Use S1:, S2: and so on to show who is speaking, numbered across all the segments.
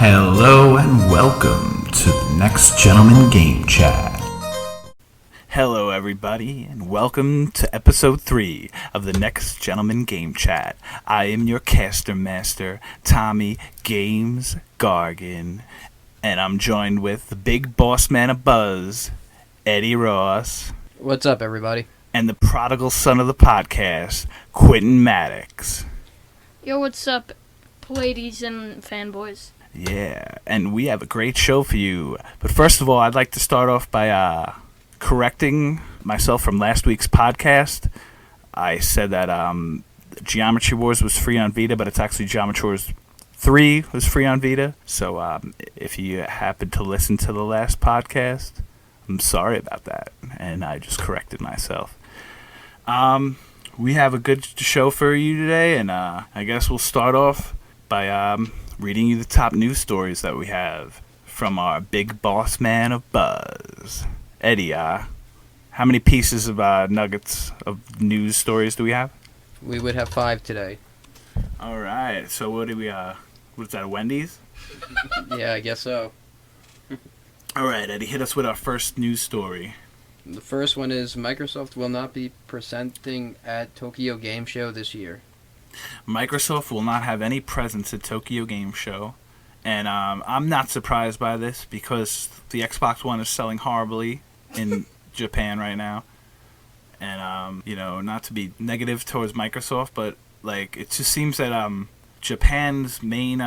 S1: Hello and welcome to the Next Gentleman Game Chat.
S2: Hello everybody and welcome to episode 3 of the Next Gentleman Game Chat. I am your caster master, Tommy Games Gargan, and I'm joined with the big boss man of Buzz, Eddie Ross.
S3: What's up, everybody?
S2: And the prodigal son of the podcast, Quentin Maddox.
S4: Yo, what's up, ladies and fanboys?
S2: Yeah, and we have a great show for you. But first of all, I'd like to start off by correcting myself from last week's podcast. I said that Geometry Wars was free on Vita, but it's actually Geometry Wars 3 was free on Vita. So if you happened to listen to the last podcast, I'm sorry about that, and I just corrected myself. We have a good show for you today, and I guess we'll start off by reading you the top news stories that we have from our big boss man of Buzz. Eddie, how many pieces of nuggets of news stories do we have?
S3: We would have 5 today.
S2: All right, so what do we, what's that, Wendy's?
S3: Yeah, I guess so.
S2: All right, Eddie, hit us with our first news story.
S3: The first one is Microsoft will not be presenting at Tokyo Game Show this year.
S2: Microsoft will not have any presence at Tokyo Game Show, and I'm not surprised by this because the Xbox One is selling horribly in Japan right now. And, not to be negative towards Microsoft, but, it just seems that Japan's main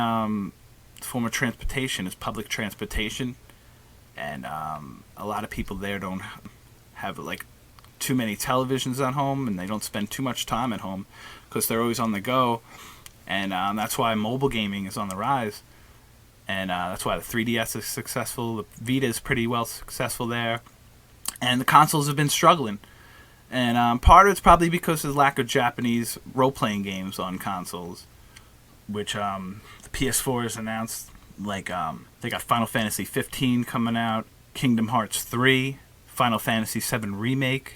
S2: form of transportation is public transportation, and a lot of people there don't have, too many televisions at home, and they don't spend too much time at home because they're always on the go, and that's why mobile gaming is on the rise, and that's why the 3DS is successful. The Vita is pretty well successful there, and the consoles have been struggling, and part of it's probably because of the lack of Japanese role-playing games on consoles, which the PS4 has announced, they got Final Fantasy 15 coming out, Kingdom Hearts 3, Final Fantasy 7 Remake,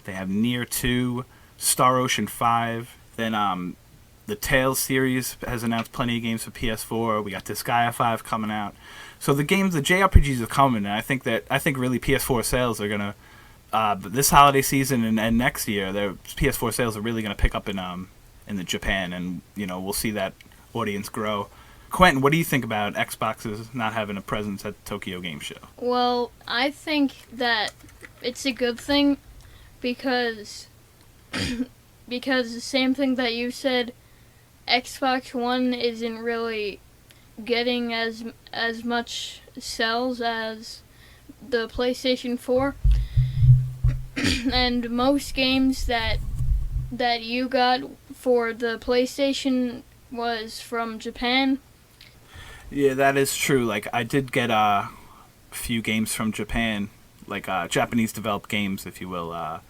S2: they have Nier 2, Star Ocean 5, then the Tales series has announced plenty of games for PS4. We got Disgaea 5 coming out. So the JRPGs are coming, and I think really PS4 sales are gonna this holiday season and next year, their PS4 sales are really gonna pick up in the Japan, and we'll see that audience grow. Quentin, what do you think about Xbox's not having a presence at Tokyo Game Show?
S4: Well, I think that it's a good thing because because the same thing that you said, Xbox One isn't really getting as much sales as the PlayStation 4. And most games that you got for the PlayStation was from Japan.
S2: Yeah, that is true. I did get a few games from Japan, Japanese developed games, if you will,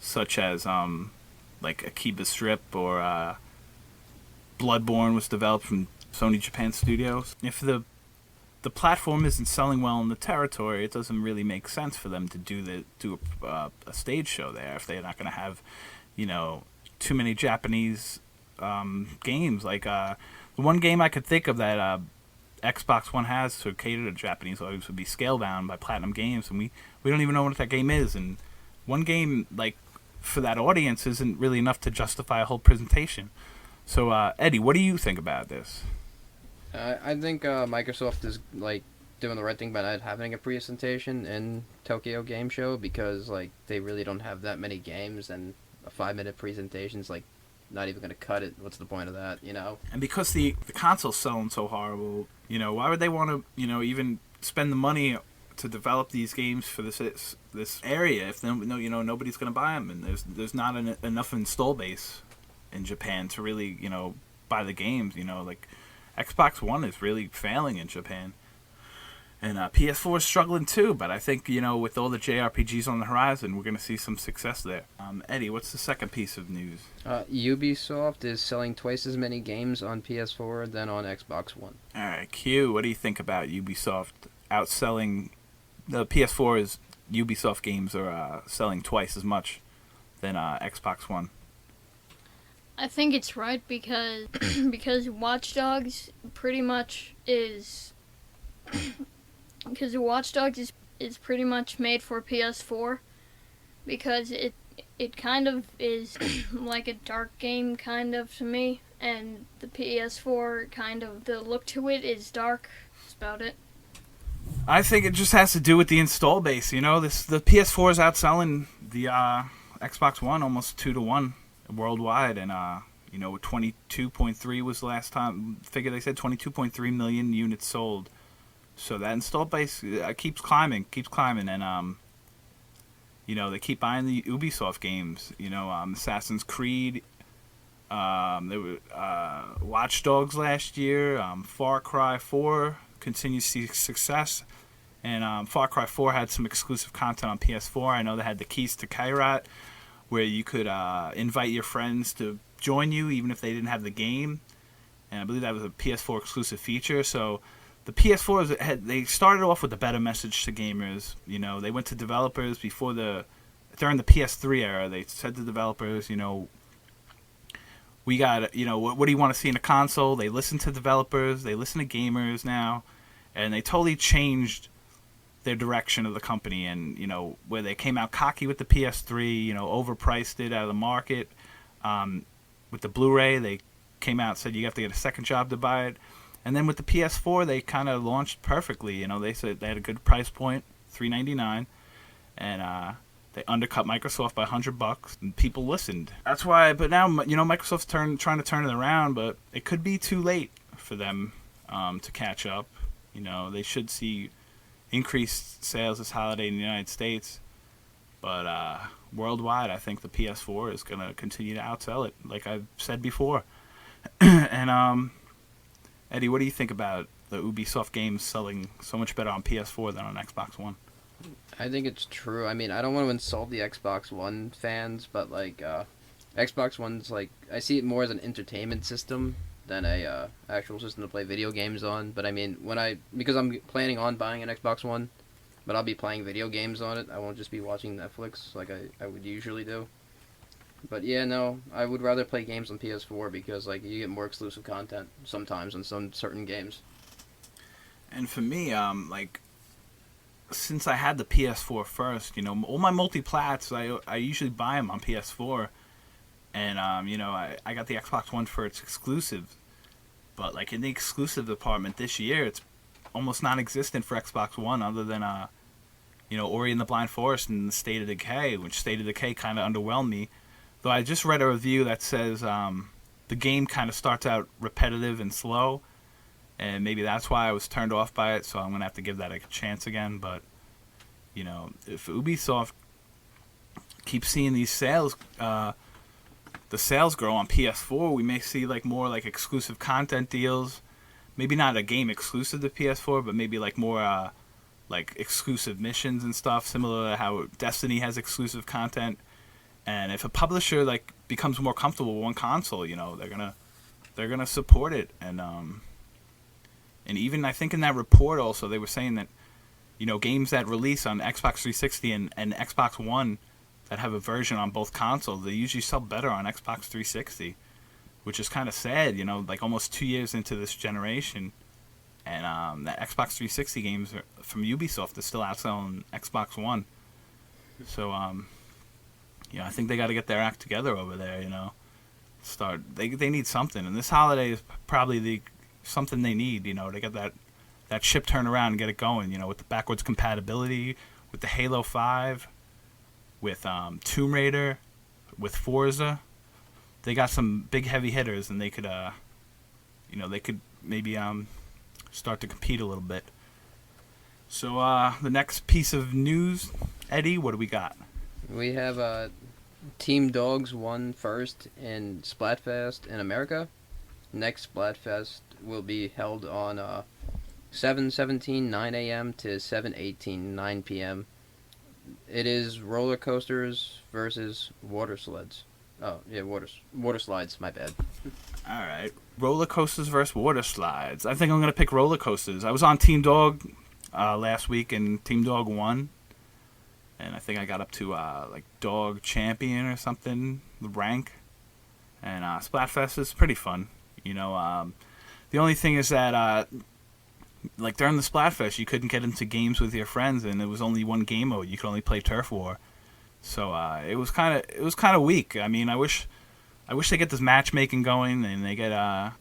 S2: such as Akiba Strip or Bloodborne was developed from Sony Japan Studios. If the platform isn't selling well in the territory, it doesn't really make sense for them to do a stage show there if they're not going to have, too many Japanese games. The one game I could think of that Xbox One has to cater to Japanese audience would be Scalebound by Platinum Games, and we don't even know what that game is. And one game for that audience isn't really enough to justify a whole presentation. So Eddie, what do you think about this?
S3: I think Microsoft is doing the right thing by not having a presentation in Tokyo Game Show because they really don't have that many games, and a 5-minute presentation's not even going to cut it. What's the point of that,
S2: And because the console's selling so horrible, why would they want to, even spend the money to develop these games for this area if nobody's going to buy them, and there's not enough install base in Japan to really, buy the games, Xbox One is really failing in Japan. And PS4 is struggling too, but I think, with all the JRPGs on the horizon, we're going to see some success there. Eddie, what's the second piece of news?
S3: Ubisoft is selling twice as many games on PS4 than on Xbox One.
S2: All right, Q, what do you think about Ubisoft outselling... The PS4's Ubisoft games are selling twice as much than Xbox One.
S4: I think it's right because because Watch Dogs pretty much is because Watch Dogs is pretty much made for PS4 because it kind of is like a dark game kind of to me, and the PS4 kind of the look to it is dark. That's about it.
S2: I think it just has to do with the install base. The PS4 is outselling the Xbox One almost 2-1 worldwide, and 22.3 was the last time figure they said 22.3 million units sold. So that install base keeps climbing, and they keep buying the Ubisoft games. Assassin's Creed. There were Watch Dogs last year. Far Cry 4 continues to see success, and Far Cry 4 had some exclusive content on PS4. I know they had the keys to Kairat, where you could invite your friends to join you even if they didn't have the game, and I believe that was a PS4 exclusive feature. So the PS4 they started off with a better message to gamers. They went to developers during the PS3 era. They said to developers, we got, what do you want to see in a console? They listen to developers, they listen to gamers now, and they totally changed their direction of the company. And where they came out cocky with the PS3, overpriced it out of the market. With the Blu-ray, they came out and said you have to get a second job to buy it. And then with the PS4, they kind of launched perfectly. They said they had a good price point, $399, and they undercut Microsoft by $100, and people listened. That's why. But now, Microsoft's trying to turn it around, but it could be too late for them to catch up. They should see increased sales this holiday in the United States, but worldwide, I think the PS4 is going to continue to outsell it, like I've said before. And Eddie, what do you think about the Ubisoft games selling so much better on PS4 than on Xbox One?
S3: I think it's true. I mean, I don't want to insult the Xbox One fans, but Xbox One's I see it more as an entertainment system than a actual system to play video games on. But I mean, because I'm planning on buying an Xbox One, but I'll be playing video games on it. I won't just be watching Netflix like I would usually do. But yeah, no, I would rather play games on PS4 because you get more exclusive content sometimes on some certain games.
S2: And for me, since I had the PS4 first, all my multi-plats, I usually buy them on PS4. And, I got the Xbox One for its exclusive. But, in the exclusive department this year, it's almost non-existent for Xbox One other than, Ori and the Blind Forest and State of Decay, which State of Decay kind of underwhelmed me. Though I just read a review that says the game kind of starts out repetitive and slow. And maybe that's why I was turned off by it, so I'm going to have to give that a chance again. But, if Ubisoft keeps seeing these sales, the sales grow on PS4, we may see more exclusive content deals. Maybe not a game exclusive to PS4, but maybe more exclusive missions and stuff, similar to how Destiny has exclusive content. And if a publisher becomes more comfortable with one console, they're gonna support it. And even I think in that report also they were saying that, games that release on Xbox 360 and Xbox One that have a version on both consoles, they usually sell better on Xbox 360, which is kind of sad, almost 2 years into this generation. And that Xbox 360 games from Ubisoft is still outselling Xbox One. So, I think they got to get their act together over there, They need something. And this holiday is probably something they need, to get that ship turned around and get it going, with the backwards compatibility, with the Halo 5, with Tomb Raider, with Forza. They got some big heavy hitters, and they could, they could maybe start to compete a little bit. So the next piece of news, Eddie, what do we got?
S3: We have Team Dogs won first in Splatfest in America. Next Splatfest will be held on 7/17, 9 a.m. to 7/18, 9 p.m. It is roller coasters versus water sleds. Oh, yeah, water slides, my bad.
S2: All right. Roller coasters versus water slides. I think I'm going to pick roller coasters. I was on Team Dog last week, and Team Dog won. And I think I got up to Dog Champion or something, the rank. And Splatfest is pretty fun. The only thing is that like during the Splatfest, you couldn't get into games with your friends, and it was only one game mode. You could only play Turf War, so it was kind of weak. I mean, I wish they get this matchmaking going, and they get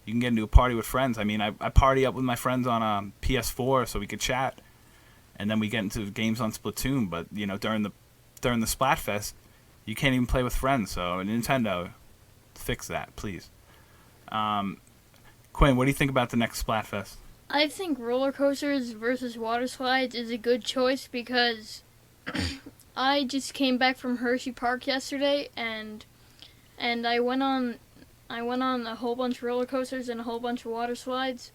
S2: you can get into a party with friends. I mean, I party up with my friends on PS4 so we could chat, and then we get into games on Splatoon. But you know, during the Splatfest, you can't even play with friends. So Nintendo, fix that, please. Quinn, what do you think about the next Splatfest?
S4: I think roller coasters versus water slides is a good choice because I just came back from Hershey Park yesterday and I went on a whole bunch of roller coasters and a whole bunch of water slides.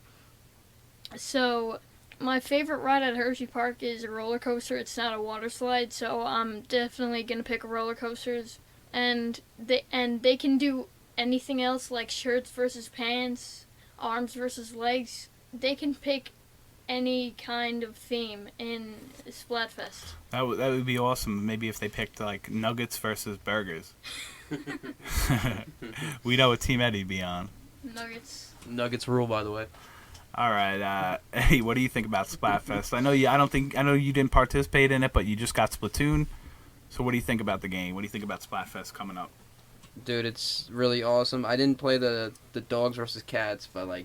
S4: So my favorite ride at Hershey Park is a roller coaster. It's not a water slide, so I'm definitely gonna pick roller coasters. And they can do anything else like shirts versus pants, arms versus legs. They can pick any kind of theme in Splatfest.
S2: That would be awesome. Maybe if they picked like nuggets versus burgers. We know what Team Eddie'd be on.
S3: Nuggets rule, by the way.
S2: All right, Eddie, what do you think about Splatfest? I know you didn't participate in it, but you just got Splatoon. So what do you think about the game? What do you think about Splatfest coming up?
S3: Dude, it's really awesome. I didn't play the dogs versus cats, but like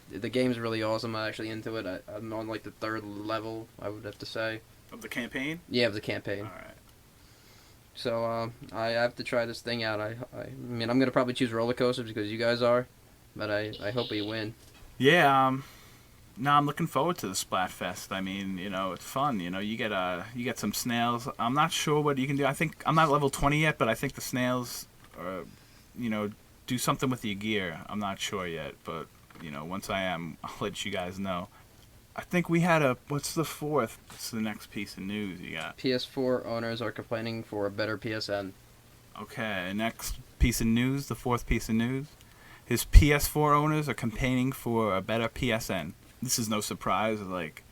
S3: the game's really awesome. I'm actually into it. I'm on like the 3rd level, I would have to say.
S2: Of the campaign?
S3: Yeah, of the campaign.
S2: All right.
S3: So I have to try this thing out. I mean, I'm gonna probably choose roller coasters because you guys are, but I hope we win.
S2: Yeah. No, I'm looking forward to the Splatfest. I mean, you know, it's fun. You know, you get some snails. I'm not sure what you can do. I think I'm not level 20 yet, but I think the snails, do something with your gear. I'm not sure yet, but you know, once I am, I'll let you guys know. I think we had what's the 4th? What's the next piece of news you got?
S3: PS4 owners are complaining for a better PSN.
S2: Okay, next piece of news, the 4th piece of news. His PS4 owners are campaigning for a better PSN. This is no surprise. Like,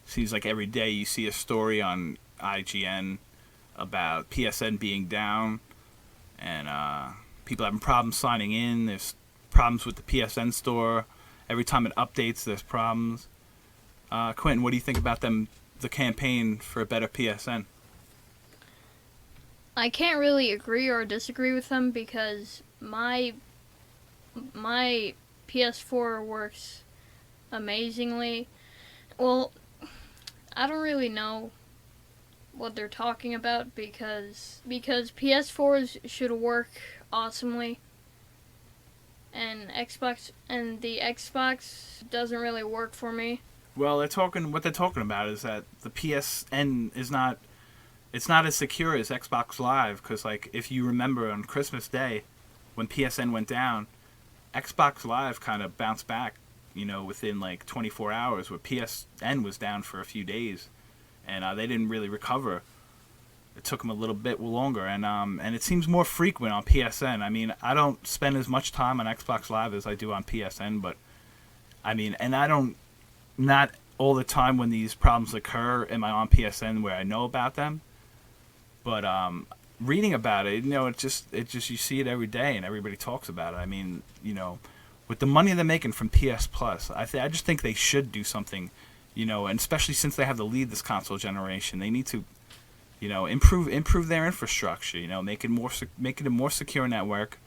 S2: seems like every day you see a story on IGN about PSN being down and people having problems signing in. There's problems with the PSN store. Every time it updates, there's problems. Quentin, what do you think about the campaign for a better PSN?
S4: I can't really agree or disagree with them because my PS4 works amazingly. Well, I don't really know what they're talking about because PS4s should work awesomely, and the Xbox doesn't really work for me.
S2: Well, what they're talking about is that the PSN is not as secure as Xbox Live, because like if you remember on Christmas Day when PSN went down, Xbox Live kind of bounced back, you know, within like 24 hours, where PSN was down for a few days, and they didn't really recover. It took them a little bit longer, and it seems more frequent on PSN. I mean, I don't spend as much time on Xbox Live as I do on PSN, but I mean, and I don't, not all the time when these problems occur am I on PSN where I know about them, but reading about it, you know, it just you see it every day and everybody talks about it. I mean, you know, with the money they're making from PS Plus, I just think they should do something, you know, and especially since they have the lead this console generation, they need to, you know, improve their infrastructure, you know, make it a more secure network,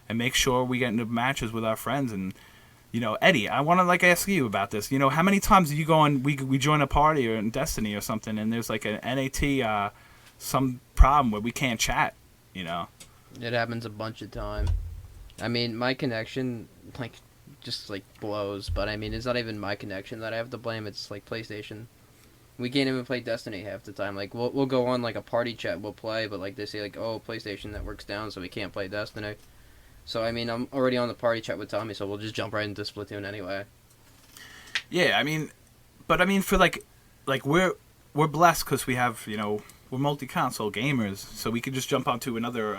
S2: and make sure we get into matches with our friends. And you know, Eddie, I want to like ask you about this. You know, how many times do you go on? We join a party or in Destiny or something, and there's like an NAT some problem where we can't chat. You know,
S3: it happens a bunch of time. I mean, my connection just blows. But I mean, it's not even my connection that I have to blame. It's like PlayStation. We can't even play Destiny half the time. Like we'll go on like a party chat, we'll play, but like they say like, oh, PlayStation network's down, so we can't play Destiny. So, I mean, I'm already on the party chat with Tommy, so we'll just jump right into Splatoon anyway.
S2: Yeah, I mean, but I mean, for like we're blessed because we have, you know, we're multi-console gamers, so we could just jump onto another,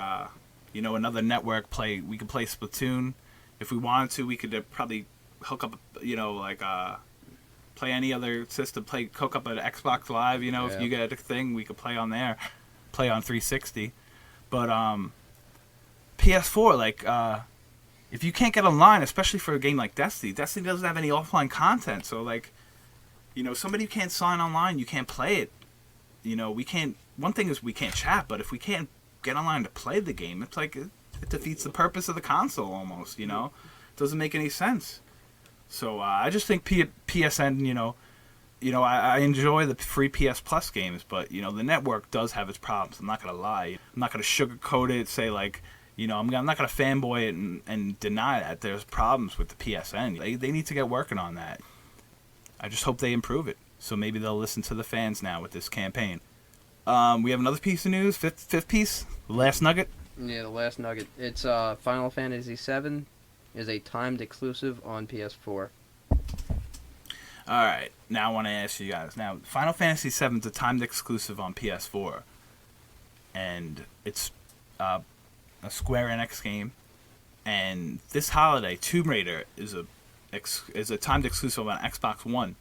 S2: another network, we could play Splatoon. If we wanted to, we could probably hook up, you know, play any other system, hook up an Xbox Live, you know,
S3: yeah.
S2: If you get a thing, we could play on there, play on 360. But, PS4, if you can't get online, especially for a game like Destiny doesn't have any offline content. So, somebody who can't sign online, you can't play it. We can't. One thing is we can't chat, but if we can't get online to play the game, it's like it defeats the purpose of the console almost. It doesn't make any sense. So I just think PSN. I enjoy the free PS Plus games, but the network does have its problems. I'm not gonna lie. I'm not gonna sugarcoat it. Say like. I'm not going to fanboy it and deny that there's problems with the PSN. They need to get working on that. I just hope they improve it. So maybe they'll listen to the fans now with this campaign. We have another piece of news, fifth piece, the last nugget.
S3: Yeah, the last nugget. It's Final Fantasy VII is a timed exclusive on PS4.
S2: All right, now I want to ask you guys. Now, Final Fantasy VII is a timed exclusive on PS4, and it's a Square Enix game, and this holiday, Tomb Raider is a timed exclusive on Xbox One.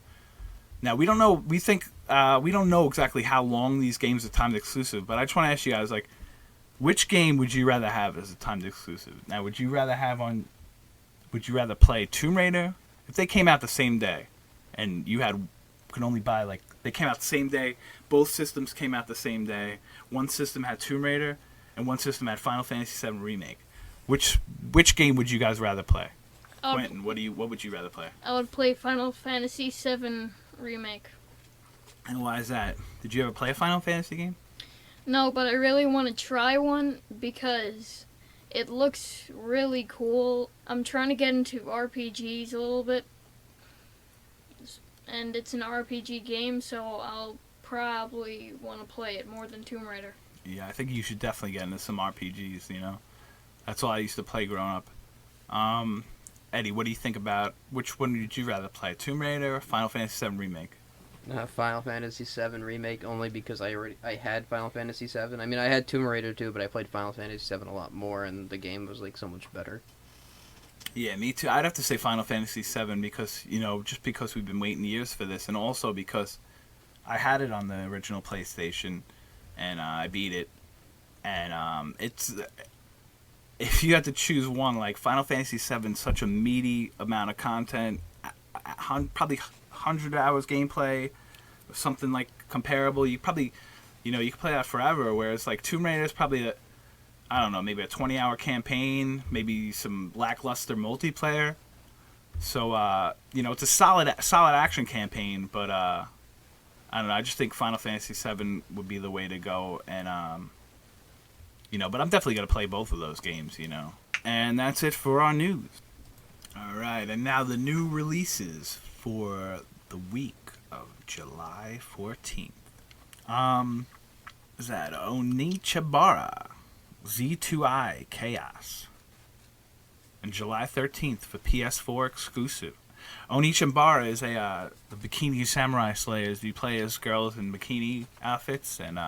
S2: Now we don't know. We don't know exactly how long these games are timed exclusive, but I just want to ask you guys, like, which game would you rather have as a timed exclusive? Now, would you rather play Tomb Raider if they came out the same day, and you could only buy they came out the same day, both systems came out the same day. One system had Tomb Raider. And one system had Final Fantasy VII Remake. Which game would you guys rather play? Quentin, what would you rather play?
S4: I would play Final Fantasy VII Remake.
S2: And why is that? Did you ever play a Final Fantasy game?
S4: No, but I really want to try one because it looks really cool. I'm trying to get into RPGs a little bit. And it's an RPG game, so I'll probably want to play it more than Tomb Raider.
S2: Yeah, I think you should definitely get into some RPGs, That's all I used to play growing up. Eddie, what do you think about, which one would you rather play, Tomb Raider or Final Fantasy VII Remake?
S3: Final Fantasy VII Remake, only because I had Final Fantasy VII. I mean, I had Tomb Raider too, but I played Final Fantasy VII a lot more, and the game was so much better.
S2: Yeah, me too. I'd have to say Final Fantasy VII because, just because we've been waiting years for this, and also because I had it on the original PlayStation, and I beat it, and it's, if you had to choose one, Final Fantasy VII, such a meaty amount of content, probably 100 hours gameplay, something comparable. You probably, you could play that forever, whereas Tomb Raider is probably maybe a 20-hour campaign, maybe some lackluster multiplayer. So, it's a solid action campaign, but, I don't know. I just think Final Fantasy VII would be the way to go, and but I'm definitely gonna play both of those games, And that's it for our news. All right, and now the new releases for the week of July 14th. Is that Onichibara Z2I Chaos, and July 13th for PS4 exclusive. Onichibara is the Bikini Samurai Slayers. You play as girls in bikini outfits, and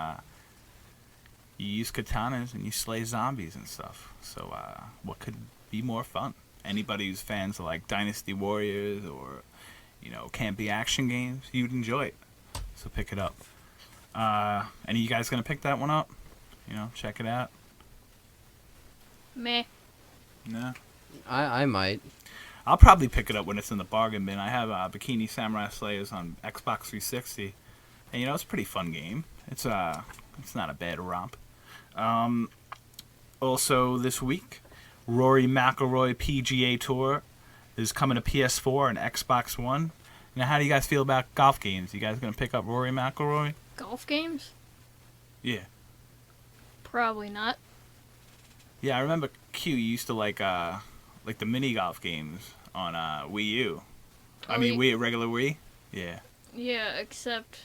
S2: you use katanas and you slay zombies and stuff. So what could be more fun? Anybody who's fans of Dynasty Warriors or campy action games, you'd enjoy it. So pick it up. Any of you guys gonna pick that one up? Check it out.
S4: Meh.
S2: No.
S3: I might.
S2: I'll probably pick it up when it's in the bargain bin. I have Bikini Samurai Slayers on Xbox 360, and it's a pretty fun game. It's not a bad romp. Also this week, Rory McIlroy PGA Tour is coming to PS4 and Xbox One. Now, how do you guys feel about golf games? You guys gonna pick up Rory McIlroy?
S4: Golf games?
S2: Yeah.
S4: Probably not.
S2: Yeah, I remember Q used to like the mini golf games on Wii U. I mean, Wii, regular Wii? Yeah.
S4: Yeah, except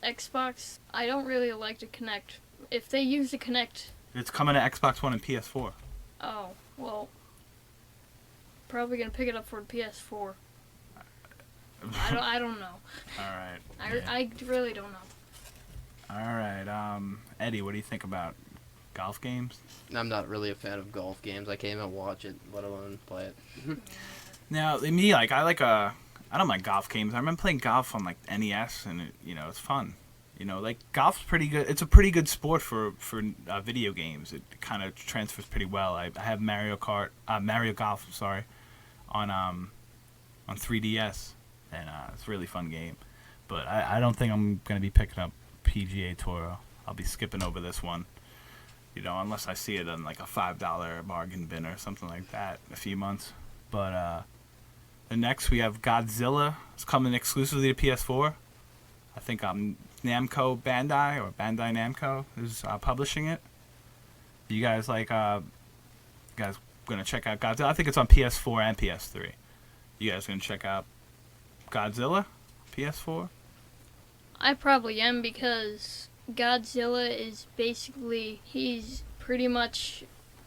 S4: Xbox, I don't really like to connect. If they use the Connect...
S2: It's coming to Xbox One and PS4.
S4: Oh, well, probably going to pick it up for the PS4. I don't know.
S2: Alright.
S4: I really don't know.
S2: Alright, Eddie, what do you think about golf games?
S3: I'm not really a fan of golf games. I can't even watch it, let alone play it.
S2: Now, me, I don't mind golf games. I remember playing golf on NES, and it's fun. Golf's pretty good. It's a pretty good sport for video games. It kind of transfers pretty well. I have Mario Golf, on 3DS, and it's a really fun game. But I don't think I'm going to be picking up PGA Tour. I'll be skipping over this one, unless I see it on like a $5 bargain bin or something like that in a few months. But the next we have Godzilla. It's coming exclusively to PS4. I think Namco Bandai or Bandai Namco is publishing it. You guys gonna check out Godzilla? I think it's on PS4 and PS3. You guys gonna check out Godzilla, PS4?
S4: I probably am, because Godzilla is basically, he's pretty much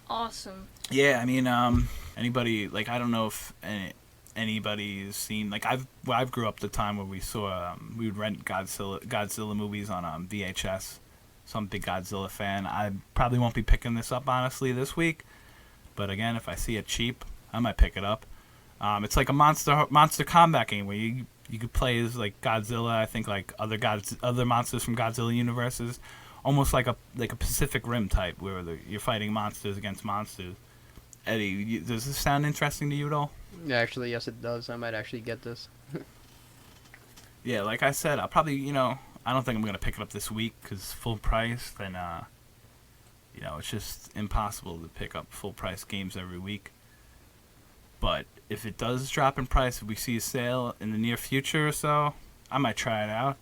S4: awesome.
S2: Yeah, I mean, anybody, I don't know if anybody's seen, I grew up the time where we saw, we would rent Godzilla movies on VHS. So I'm a big Godzilla fan. I probably won't be picking this up, honestly, this week. But again, if I see it cheap, I might pick it up. It's like a monster combat game where you could play as Godzilla. I think other monsters from Godzilla universes, almost like a Pacific Rim type where you're fighting monsters against monsters. Eddie, does this sound interesting to you at all?
S3: Actually, yes, it does. I might actually get this.
S2: Yeah, like I said, I'll probably I don't think I'm gonna pick it up this week because full price. Then it's just impossible to pick up full price games every week. But if it does drop in price, if we see a sale in the near future or so, I might try it out.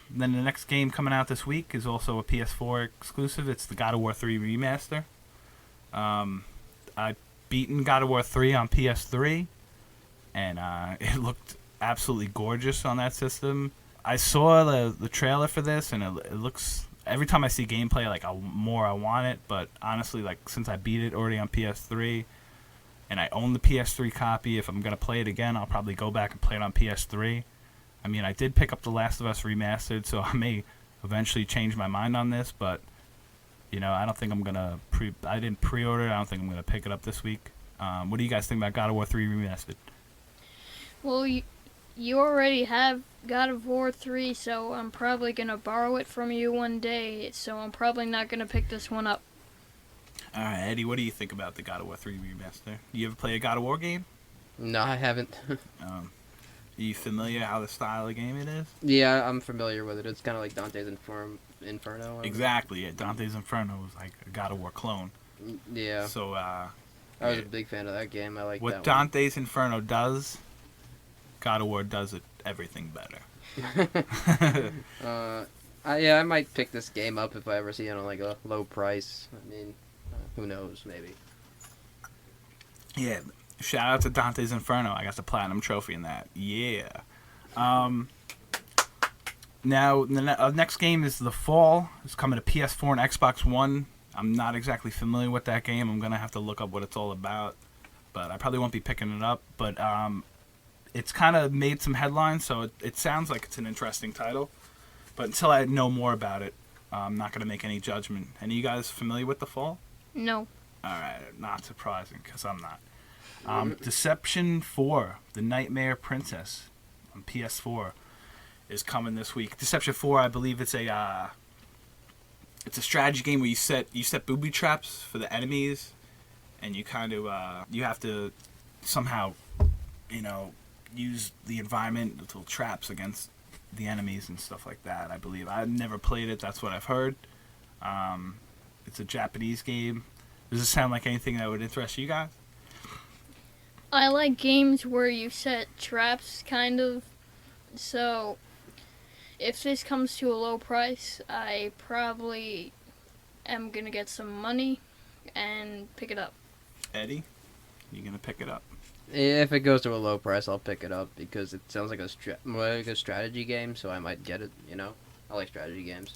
S2: Then the next game coming out this week is also a PS4 exclusive. It's the God of War 3 remaster. I beaten God of War 3 on PS3, and it looked absolutely gorgeous on that system. I saw the trailer for this, and it looks... Every time I see gameplay, I want it. But honestly, since I beat it already on PS3, and I own the PS3 copy, if I'm going to play it again, I'll probably go back and play it on PS3. I mean, I did pick up The Last of Us Remastered, so I may eventually change my mind on this, but, I don't think I'm going to... I didn't pre-order it. I don't think I'm going to pick it up this week. What do you guys think about God of War 3 Remastered?
S4: Well, you already have God of War 3, so I'm probably going to borrow it from you one day, so I'm probably not going to pick this one up.
S2: Alright, Eddie, what do you think about the God of War 3 Remaster? You ever play a God of War game?
S3: No, I haven't.
S2: Are you familiar how the style of game it is?
S3: Yeah, I'm familiar with it. It's kind of like Dante's Inferno.
S2: Exactly, yeah. Dante's Inferno was like a God of War clone.
S3: Yeah.
S2: So,
S3: I was a big fan of that game. I like that
S2: what Dante's Inferno does, God of War does it everything better.
S3: I might pick this game up if I ever see it on a low price. I mean, who knows, maybe.
S2: Yeah, shout out to Dante's Inferno. I got the platinum trophy in that. Yeah. Now, the next game is The Fall. It's coming to PS4 and Xbox One. I'm not exactly familiar with that game. I'm going to have to look up what it's all about. But I probably won't be picking it up. But it's kind of made some headlines, so it sounds like it's an interesting title. But until I know more about it, I'm not going to make any judgment. Any of you guys familiar with The Fall?
S4: No.
S2: Alright, not surprising, because I'm not. Deception 4, The Nightmare Princess on PS4 is coming this week. Deception 4, I believe it's a strategy game where you set booby traps for the enemies, and you kind of you have to somehow use the environment, little traps against the enemies and stuff like that. I believe I've never played it. That's what I've heard. It's a Japanese game. Does this sound like anything that would interest you guys?
S4: I like games where you set traps, kind of. So, if this comes to a low price, I probably am going to get some money and pick it up. Eddie,
S2: you going to pick it up?
S3: If it goes to a low price, I'll pick it up because it sounds like a strategy game, so I might get it, I like strategy games.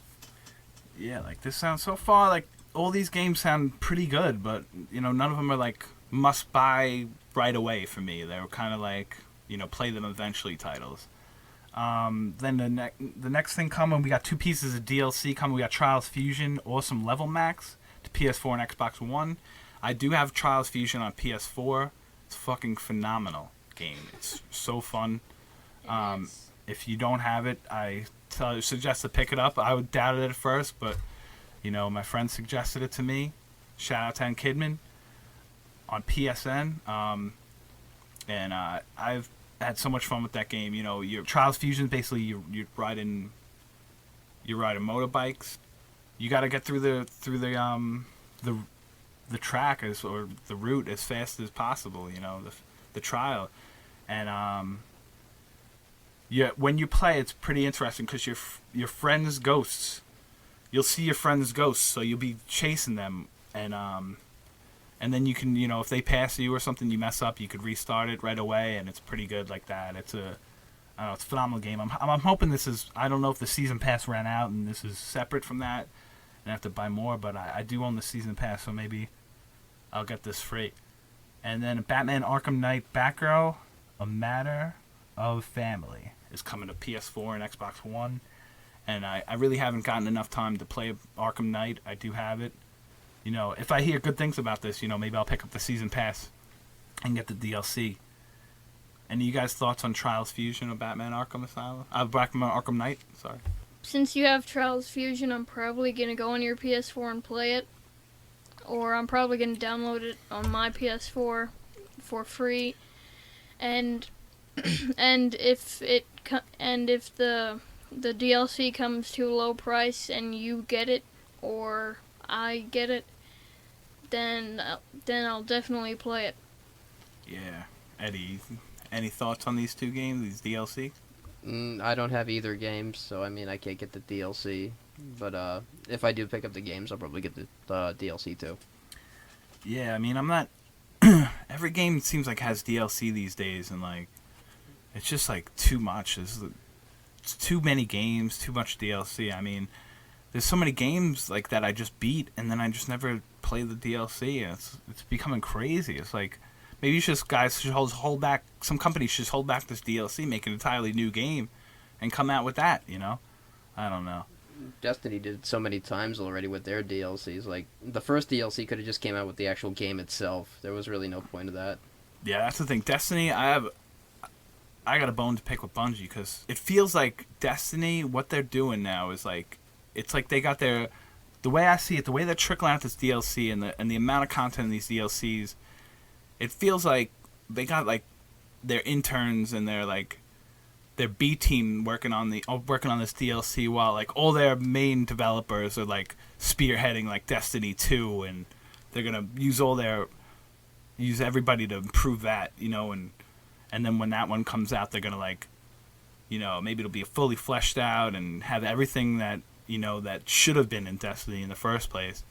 S2: Yeah, this sounds so far, all these games sound pretty good, but, none of them are, must buy right away for me. They're kind of play them eventually titles. Then the next thing coming, we got 2 pieces of DLC coming. We got Trials Fusion, Awesome Level Max to PS4 and Xbox One. I do have Trials Fusion on PS4. It's a fucking phenomenal game. It's so fun. If you don't have it, I suggest to pick it up. I would doubt it at first, but my friend suggested it to me. Shout out to Kidman on PSN. And I've had so much fun with that game. You know, your Trials Fusion, basically you're riding motorbikes. You got to get through the track or the route as fast as possible. You know, the trial, and yeah, when you play, it's pretty interesting because your friends' ghosts. You'll see your friends' ghosts, so you'll be chasing them, and then you can, you know, if they pass you or something, you mess up, you could restart it right away, and it's pretty good like that. It's I don't know, it's a phenomenal game. I'm hoping this is. I don't know if the season pass ran out and this is separate from that, and I have to buy more, but I do own the season pass, so maybe I'll get this free. And then Batman Arkham Knight Batgirl, A Matter of Family is coming to PS4 and Xbox One. And I really haven't gotten enough time to play Arkham Knight. I do have it. You know, if I hear good things about this, you know, maybe I'll pick up the Season Pass and get the DLC. Any of you guys' thoughts on Trials Fusion or Batman Arkham Asylum? Batman Arkham Knight, sorry.
S4: Since you have Trials Fusion, I'm probably going to go on your PS4 and play it. Or I'm probably going to download it on my PS4 for free. And if the DLC comes to a low price and you get it or I get it, then I'll definitely play it.
S2: Yeah. Eddie, any thoughts on these two games, these DLC?
S3: I don't have either games, so I mean I can't get the DLC. But if I do pick up the games, I'll probably get the DLC too.
S2: Yeah, I mean I'm not. Every game seems like has DLC these days, and like it's just like too much. It's too many games, too much DLC. I mean, there's so many games like that I just beat, and then I just never play the DLC. And it's becoming crazy. It's like maybe guys should hold back. Some companies should hold back this DLC, make an entirely new game, and come out with that. You know, I don't know.
S3: Destiny did so many times already with their DLCs. Like the first DLC could have just came out with the actual game itself. There was really no point of that.
S2: Yeah, that's the thing. Destiny, I got a bone to pick with Bungie because it feels like Destiny, what they're doing now is like, it's like they got the way I see it, the way they're trickling out this DLC and the amount of content in these DLCs, it feels like they got like their interns and their B team working on this DLC while like all their main developers are like spearheading like Destiny 2 and they're gonna use everybody to improve that, you know, and then when that one comes out they're gonna like, you know, maybe it'll be fully fleshed out and have everything that, you know, that should have been in Destiny in the first place.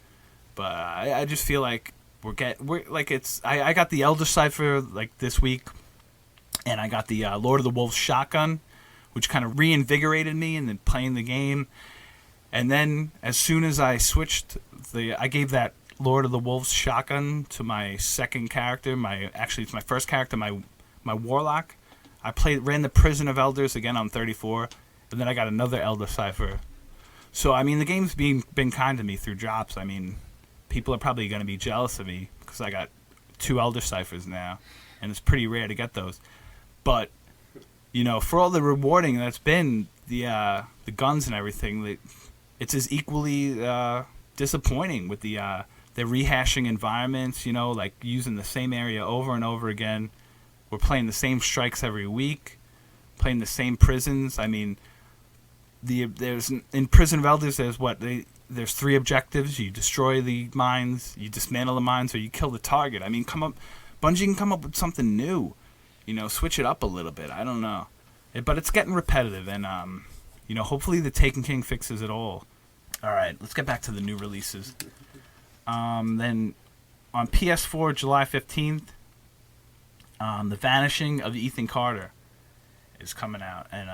S2: But I just feel like I got the Elder Cipher like this week. And I got the Lord of the Wolves shotgun, which kind of reinvigorated me and then playing the game. And then as soon as I switched, I gave that Lord of the Wolves shotgun to my second character. It's my first character, my Warlock. I ran the Prison of Elders again on 34, and then I got another Elder Cipher. So I mean, the game's been kind to me through drops. I mean, people are probably going to be jealous of me because I got 2 Elder Ciphers now, and it's pretty rare to get those. But, you know, for all the rewarding that's been the guns and everything, it's as equally disappointing with the rehashing environments, you know, like using the same area over and over again. We're playing the same strikes every week, playing the same prisons. I mean, there's in Prison of Elders, there's 3 objectives. You destroy the mines, you dismantle the mines, or you kill the target. I mean, Bungie can come up with something new. You know, switch it up a little bit. I don't know. But it's getting repetitive, and, you know, hopefully the Taken King fixes it all. All right, let's get back to the new releases. Then on PS4, July 15th, The Vanishing of Ethan Carter is coming out. And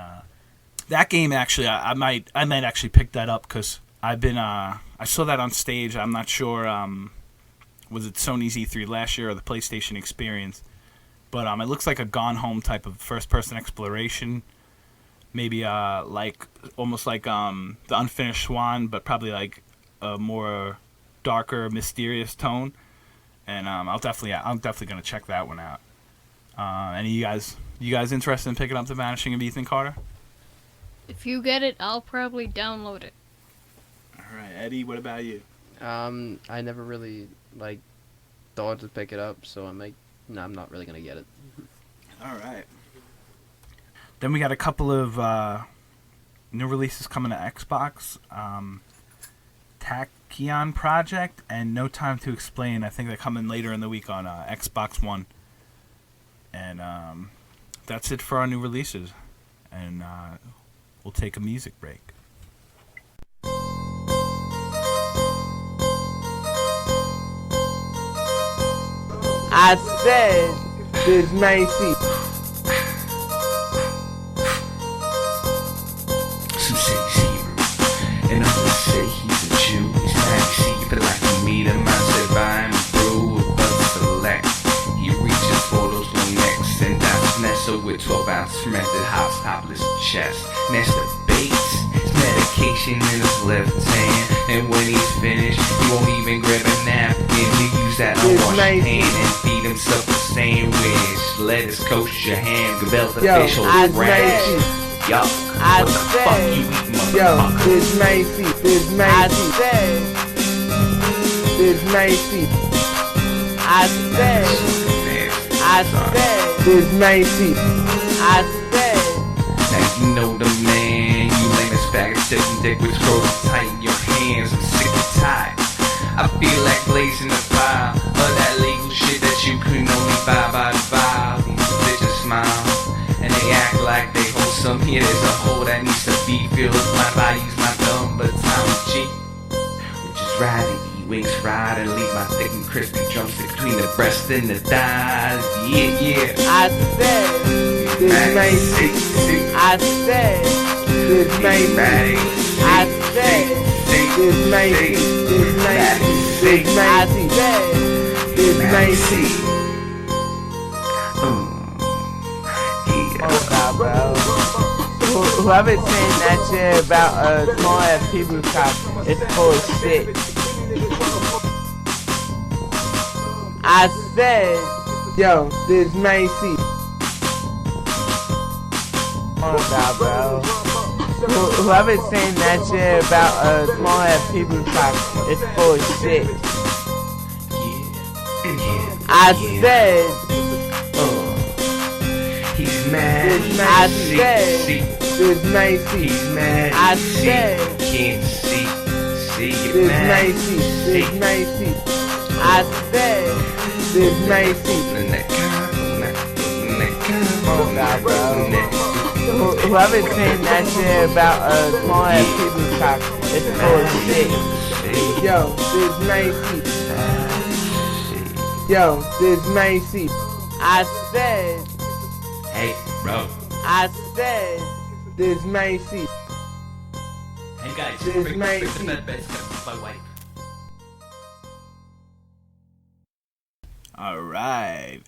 S2: that game, actually, I might actually pick that up because I saw that on stage. I'm not sure, was it Sony's E3 last year or the PlayStation Experience? But it looks like a Gone Home type of first-person exploration. Maybe almost like The Unfinished Swan, but probably like a more darker, mysterious tone. And I'm definitely gonna check that one out. Any of you guys interested in picking up The Vanishing of Ethan Carter?
S4: If you get it, I'll probably download it.
S2: All right, Eddie, what about you?
S3: I never really thought to pick it up, so I'm not really gonna get it.
S2: All right. Then we got a couple of new releases coming to Xbox. Tachyon Project and No Time to Explain. I think they're coming later in the week on Xbox One. And that's it for our new releases. And we'll take a music break.
S5: I said this Macy.
S6: Some say he's Hebrew, and others say he's a Jew. He's Maxi, but like you meet him, I said buy him a brew above select. He reaches for those long necks and dots nestled with 12-ounce fermented hops, topless chest. Next to Bates, his medication in his left hand, and when he's finished, he won't even grab a napkin. He use that unwashed hand and feed himself a sandwich. Lettuce, kosher ham, gefilte fish, or ranch. Yo, what the fuck you eat, motherfucker?
S5: This Macy, this Macy. This Macy. I said this Macy. I said.
S6: Now you know the man. You lame as faggot, chicken dick with scrolls tight in your hands. I'm sick and tired. I feel like blazing a fire of that legal shit that you can only buy by the vial. These bitches smile and they act like they wholesome. Here there's a hole that needs to be filled. My body's my thumb, but Tommy G, which is right to eat wings fried and leave my thick and crispy drumstick between the breast and the thighs. Yeah.
S5: I said this Macy. I said this Macy. I said this Macy. This Macy. This Macy. This Macy. Oh God, bro. Whoever's saying that shit about small ass people cop is full of shit. I said, yo, this Macy. Oh God, bro. Whoever's saying that shit about small ass people cop is full of shit. I said,
S6: he's mad.
S5: I said, this Macy.
S6: He's mad.
S5: I said,
S6: can't see it,
S5: this
S6: man.
S5: Macy. This Macy. I said, this Macy. Oh God, bro. Whoever's saying that shit about small ass people cock is full of shit. Yo, this Macy. Yo, this Macy. I said.
S6: Hey, bro.
S5: I said. This Macy.
S6: Hey guys,
S5: This
S6: bring
S5: Macy.
S6: the bed, my wife.
S2: All right,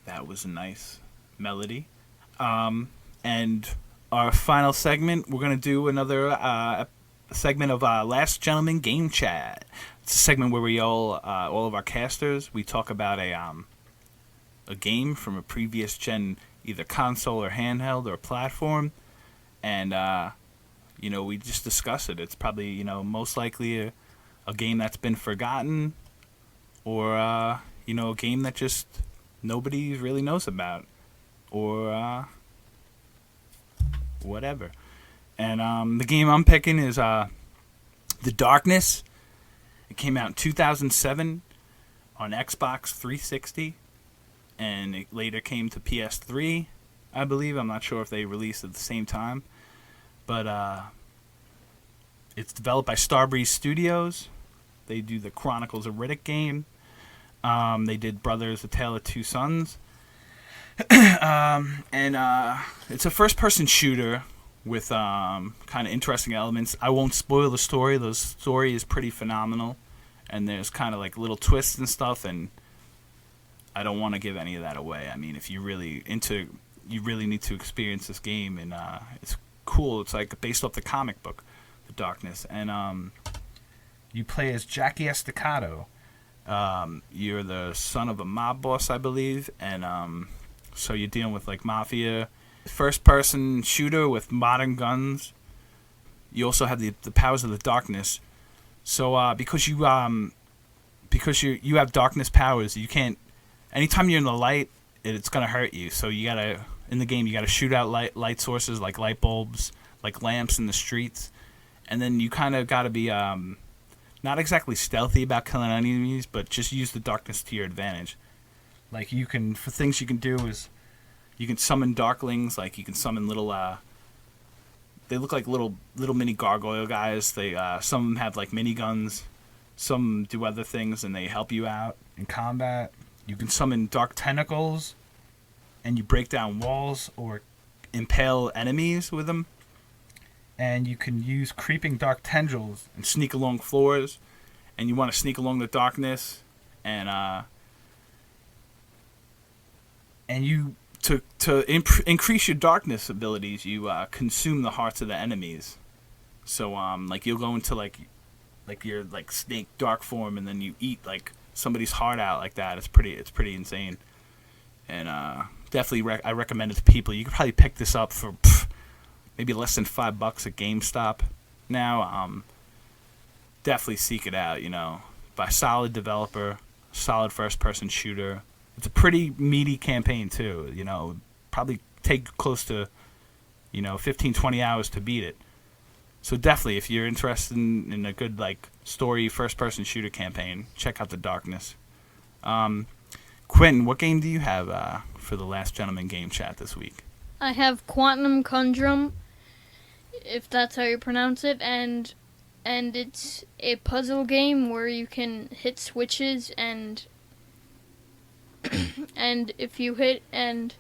S2: that was a nice melody. And our final segment, we're gonna do another segment of Last Gentleman Game Chat. It's a segment where we all of our casters, we talk about a game from a previous gen, either console or handheld or platform, and we just discuss it. It's probably most likely a game that's been forgotten, or a game that just nobody really knows about, or whatever. And the game I'm picking is The Darkness. It came out in 2007 on Xbox 360, and it later came to PS3, I believe. I'm not sure if they released at the same time, but it's developed by Starbreeze Studios. They do the Chronicles of Riddick game. They did Brothers: A Tale of Two Sons. And it's a first-person shooter with kind of interesting elements. I won't spoil the story. The story is pretty phenomenal, and there's kind of like little twists and stuff, and I don't want to give any of that away. I mean, if you're really into, you really need to experience this game, and it's cool. It's like based off the comic book, The Darkness, and you play as Jackie Estacado. You're the son of a mob boss, I believe, and so you're dealing with like mafia, first-person shooter with modern guns. You also have the powers of the darkness. So because you have darkness powers, you can't. Anytime you're in the light, it's gonna hurt you. So you gotta. in the game. You got to shoot out light sources like light bulbs, like lamps in the streets, and then you kind of got to be not exactly stealthy about killing enemies, but just use the darkness to your advantage. Like for things you can do is you can summon darklings, like you can summon little they look like little mini gargoyle guys. They some of them have like mini guns, some do other things and they help you out in combat. You can summon dark tentacles and you break down walls or impale enemies with them. And you can use creeping dark tendrils and sneak along floors, and you want to sneak along the darkness, and you increase your darkness abilities, you consume the hearts of the enemies. So like you'll go into like your like snake dark form, and then you eat like somebody's heart out like that. It's pretty insane, and definitely I recommend it to people. You could probably pick this up for maybe less than $5 at GameStop now. Definitely seek it out, by a solid developer, solid first-person shooter. It's a pretty meaty campaign, too, probably take close to, 15, 20 hours to beat it. So definitely, if you're interested in a good, like, story first-person shooter campaign, check out The Darkness. Quentin, what game do you have for the Last Gentleman Game Chat this week?
S4: I have Quantum Conundrum, if that's how you pronounce it, and it's a puzzle game where you can hit switches and if you hit and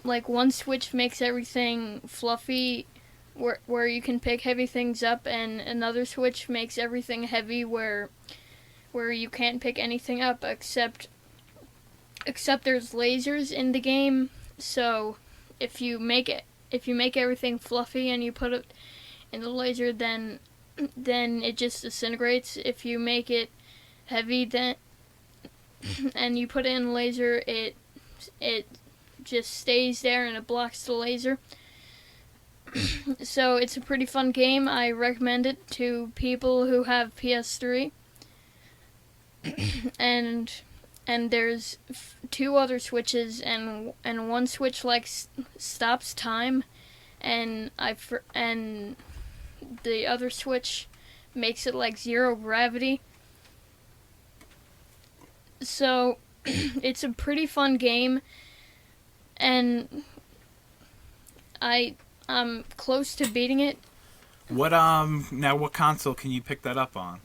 S4: like one switch makes everything fluffy where you can pick heavy things up, and another switch makes everything heavy where you can't pick anything up except there's lasers in the game. So if you make everything fluffy and you put it in the laser, then it just disintegrates. If you make it heavy, then and you put it in the laser, it just stays there and it blocks the laser. So it's a pretty fun game. I recommend it to people who have PS3. And there's two other switches, and one switch like stops time, and the other switch makes it like zero gravity. So it's a pretty fun game, and I'm close to beating it.
S2: What console can you pick that up on?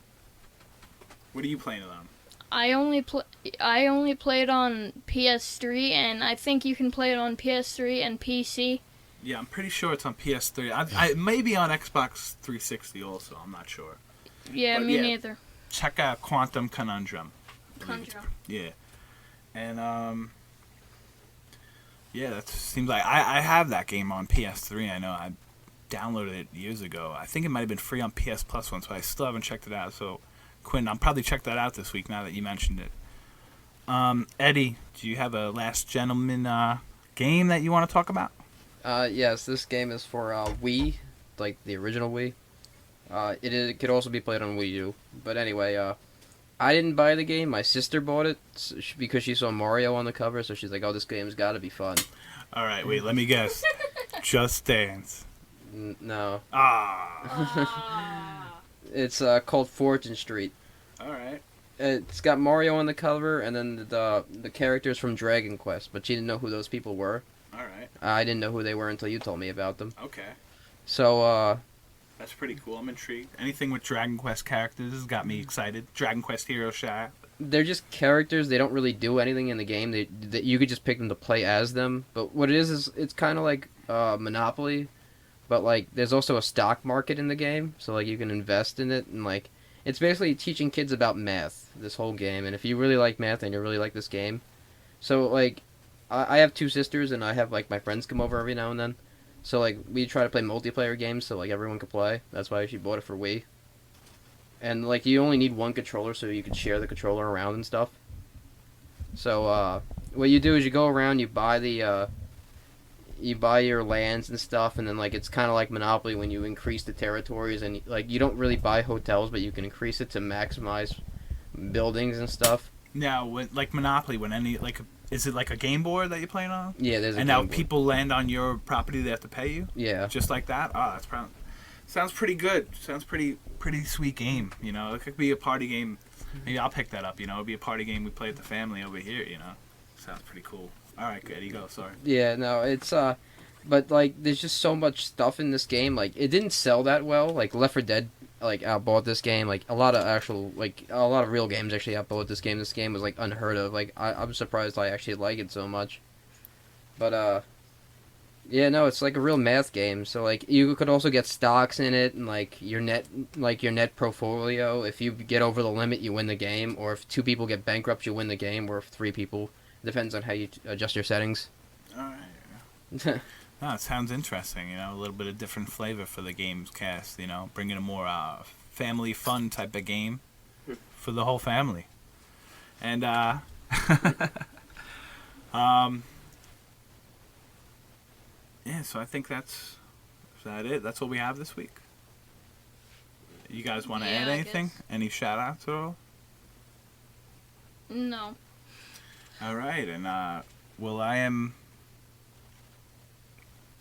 S2: What are you playing it on?
S4: I only play it on PS3, and I think you can play it on PS3 and PC.
S2: Yeah, I'm pretty sure it's on PS3. I may be on Xbox 360 also. I'm not sure.
S4: Yeah,
S2: but
S4: me neither.
S2: Check out Quantum Conundrum. Yeah, and that seems like I have that game on PS3. I know I downloaded it years ago. I think it might have been free on PS Plus once, but I still haven't checked it out. So, Quinn, I'll probably check that out this week now that you mentioned it. Eddie, do you have a Last Gentleman game that you want to talk about?
S3: Yes, this game is for Wii, like the original Wii. It could also be played on Wii U. But anyway, I didn't buy the game. My sister bought it because she saw Mario on the cover, so she's like, "Oh, this game's got to be fun."
S2: All right, wait, let me guess. Just Dance.
S3: No.
S2: Ah.
S3: It's called Fortune Street.
S2: All right.
S3: It's got Mario on the cover, and then the characters from Dragon Quest, but she didn't know who those people were.
S2: All right.
S3: I didn't know who they were until you told me about them.
S2: Okay.
S3: So,
S2: that's pretty cool. I'm intrigued. Anything with Dragon Quest characters has got me excited. Dragon Quest Hero Shot.
S3: They're just characters. They don't really do anything in the game. You could just pick them to play as them. But what it is it's kind of like Monopoly, but like there's also a stock market in the game, so like you can invest in it, and like it's basically teaching kids about math. This whole game, and if you really like math and you really like this game, so like I have two sisters, and I have like my friends come over every now and then. So, like, we try to play multiplayer games so, like, everyone can play. That's why she bought it for Wii. And, like, you only need one controller so you can share the controller around and stuff. So, what you do is you go around, you buy you buy your lands and stuff, and then, like, it's kind of like Monopoly when you increase the territories, and, like, you don't really buy hotels, but you can increase it to maximize buildings and stuff.
S2: Now, like Monopoly, when Is it like a game board that you're playing on?
S3: Yeah, there's a
S2: And
S3: game
S2: now
S3: board.
S2: people land on your property, they have to pay you?
S3: Yeah.
S2: Just like that? Oh, that's probably... Sounds pretty good. Sounds pretty sweet game, you know? It could be a party game. Maybe I'll pick that up, you know? It'd be a party game we play with the family over here, you know? Sounds pretty cool. All right, good. You go. Sorry.
S3: Yeah, no, it's but like there's just so much stuff in this game. Like it didn't sell that well. Like Left 4 Dead like outbought this game. Like a lot of real games actually outbought this game. This game was like unheard of. Like I'm surprised I actually like it so much. But yeah, no, it's like a real math game. So like you could also get stocks in it and like your net portfolio. If you get over the limit, you win the game. Or if 2 people get bankrupt, you win the game. Or if 3 people. Depends on how you adjust your settings.
S2: All right. Oh, it sounds interesting, you know, a little bit of different flavor for the games cast, you know, bringing a more family fun type of game for the whole family. And, yeah, so I think is that it? That's what we have this week. You guys want to add
S4: I
S2: anything?
S4: guess.
S2: Any shout outs at all?
S4: No.
S2: All right, and well, I am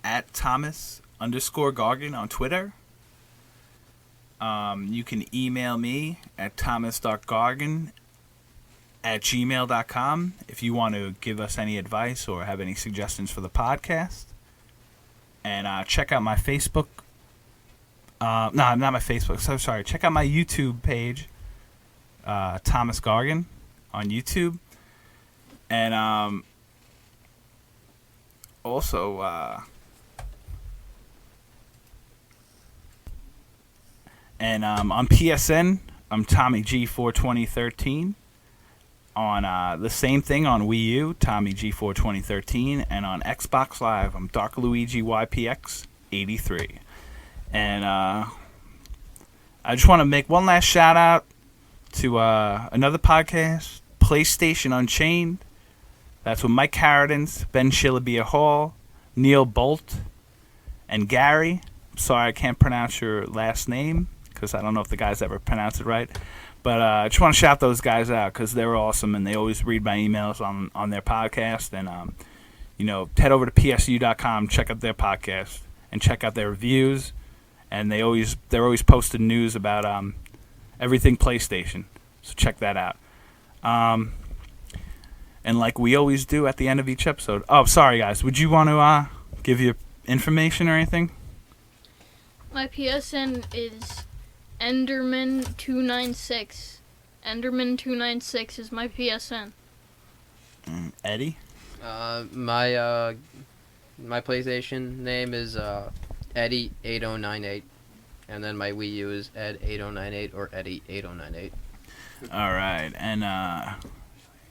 S2: at Thomas_Gargan on Twitter. You can email me at thomas.gargan@gmail.com if you want to give us any advice or have any suggestions for the podcast. And check out my Facebook. No, not my Facebook. So sorry. Check out my YouTube page, Thomas Gargan on YouTube. And also on PSN, I'm Tommy G42013. On the same thing on Wii U, Tommy G42013, and on Xbox Live, I'm Dark Luigi YPX83. And I just want to make one last shout out to another podcast, PlayStation Unchained. That's with Mike Carradines, Ben Shillabia Hall, Neil Bolt, and Gary. I'm sorry I can't pronounce your last name because I don't know if the guys ever pronounce it right. But I just want to shout those guys out because they're awesome and they always read my emails on their podcast. And, you know, head over to psu.com, check out their podcast, and check out their reviews. And they're always posting news about everything PlayStation. So check that out. And like we always do at the end of each episode. Oh, sorry, guys. Would you want to give your information or anything?
S4: My PSN is Enderman296. Enderman296 is my PSN.
S2: Eddie?
S3: My PlayStation name is Eddie8098. And then my Wii U is Ed8098 or Eddie8098.
S2: All right. And,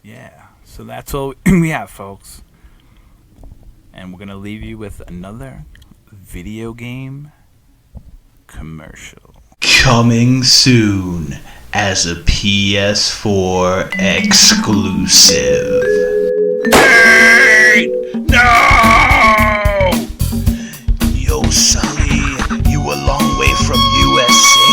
S2: yeah. So that's all we have, folks. And we're going to leave you with another video game commercial.
S1: Coming soon as a PS4 exclusive.
S6: Wait! No!
S1: Yo, Sully, you a long way from USA.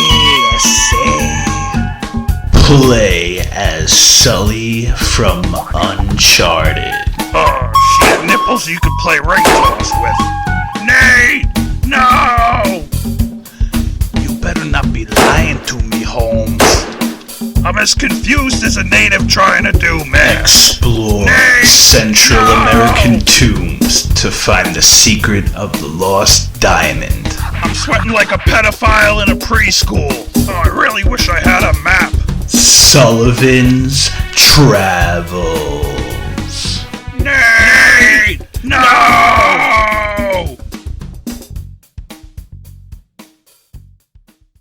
S1: Play as Sully from Uncharted.
S6: Oh, shit, nipples you could play right close with. Nate! No!
S1: You better not be lying to me, Holmes.
S6: I'm as confused as a native trying to do math.
S1: Explore
S6: Nate!
S1: Central
S6: No!
S1: American tombs to find the secret of the lost diamond.
S6: I'm sweating like a pedophile in a preschool. Oh, I really wish I had a map.
S1: Sullivan's Travel.